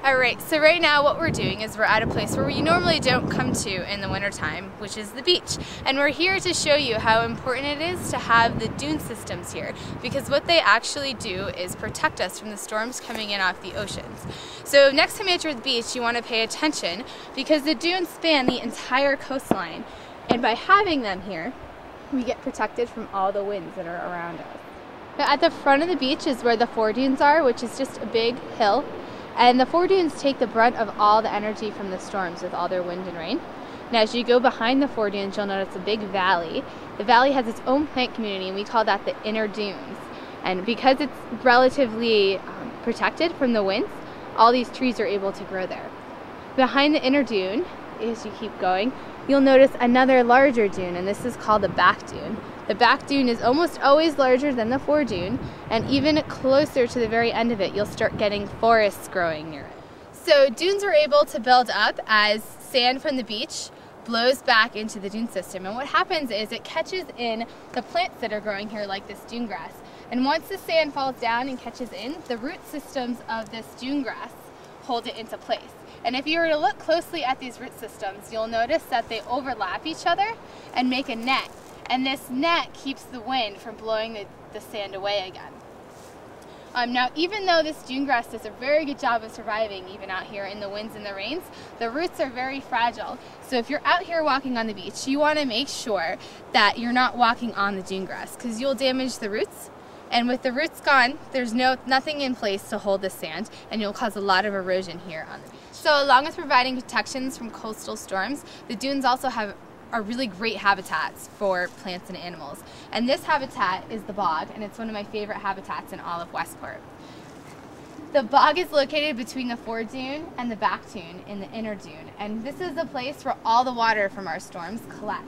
Alright, so right now what we're doing is we're at a place where we normally don't come to in the wintertime, which is the beach. And we're here to show you how important it is to have the dune systems here, because what they actually do is protect us from the storms coming in off the oceans. So next time you're at the beach, you want to pay attention because the dunes span the entire coastline. And by having them here, we get protected from all the winds that are around us. Now, at the front of the beach is where the foredunes are, which is just a big hill. And the foredunes take the brunt of all the energy from the storms with all their wind and rain. Now as you go behind the foredunes, you'll notice a big valley. The valley has its own plant community, and we call that the inner dunes. And because it's relatively protected from the winds, all these trees are able to grow there. Behind the inner dune, as you keep going, you'll notice another larger dune, and this is called the back dune. The back dune is almost always larger than the foredune, and even closer to the very end of it, you'll start getting forests growing near it. So dunes are able to build up as sand from the beach blows back into the dune system. And what happens is it catches in the plants that are growing here, like this dune grass. And once the sand falls down and catches in, the root systems of this dune grass hold it into place. And if you were to look closely at these root systems, you'll notice that they overlap each other and make a net. And this net keeps the wind from blowing the sand away again. Now, even though this dune grass does a very good job of surviving even out here in the winds and the rains, the roots are very fragile. So if you're out here walking on the beach, you want to make sure that you're not walking on the dune grass because you'll damage the roots. And with the roots gone, there's nothing in place to hold the sand, and you'll cause a lot of erosion here on the beach. So along with providing protections from coastal storms, the dunes also are really great habitats for plants and animals. And this habitat is the bog, and it's one of my favorite habitats in all of Westport. The bog is located between the foredune and the back dune in the inner dune, and this is the place where all the water from our storms collects.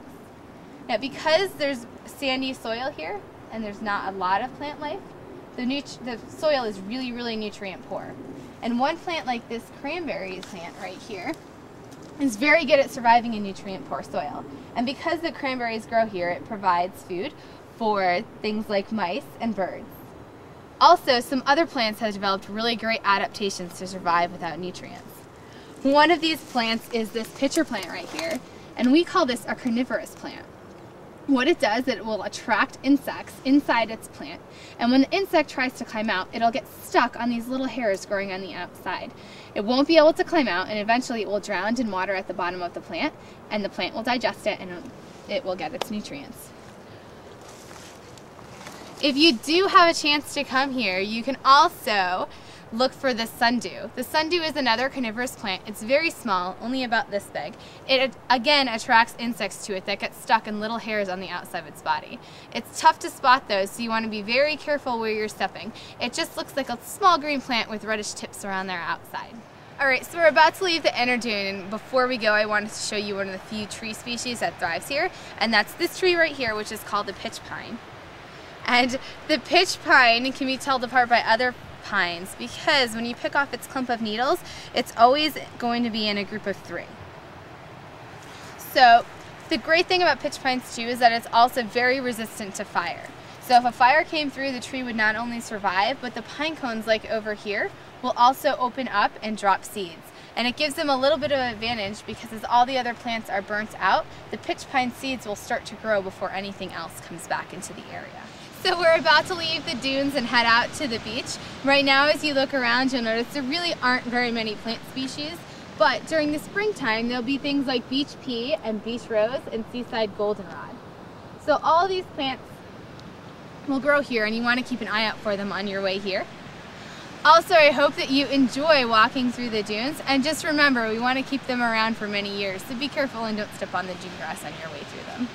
Now, because there's sandy soil here and there's not a lot of plant life, the soil is really, really nutrient poor. And one plant like this cranberry plant right here is very good at surviving in nutrient-poor soil. And because the cranberries grow here, it provides food for things like mice and birds. Also, some other plants have developed really great adaptations to survive without nutrients. One of these plants is this pitcher plant right here, and we call this a carnivorous plant. What it does is it will attract insects inside its plant, and when the insect tries to climb out, it'll get stuck on these little hairs growing on the outside. It won't be able to climb out, and eventually it will drown in water at the bottom of the plant, and the plant will digest it and it will get its nutrients. If you do have a chance to come here, you can also look for the sundew. The sundew is another carnivorous plant. It's very small, only about this big. It again attracts insects to it that get stuck in little hairs on the outside of its body. It's tough to spot those, so you want to be very careful where you're stepping. It just looks like a small green plant with reddish tips around their outside. Alright, so we're about to leave the inner dune, and before we go I wanted to show you one of the few tree species that thrives here, and that's this tree right here, which is called the pitch pine. And the pitch pine can be told apart by other pines because when you pick off its clump of needles, it's always going to be in a group of 3. So the great thing about pitch pines too is that it's also very resistant to fire. So if a fire came through, the tree would not only survive, but the pine cones like over here will also open up and drop seeds. And it gives them a little bit of an advantage because as all the other plants are burnt out, the pitch pine seeds will start to grow before anything else comes back into the area. So we're about to leave the dunes and head out to the beach. Right now, as you look around, you'll notice there really aren't very many plant species, but during the springtime, there'll be things like beach pea and beach rose and seaside goldenrod. So all these plants will grow here, and you want to keep an eye out for them on your way here. Also, I hope that you enjoy walking through the dunes, and just remember, we want to keep them around for many years, so be careful and don't step on the dune grass on your way through them.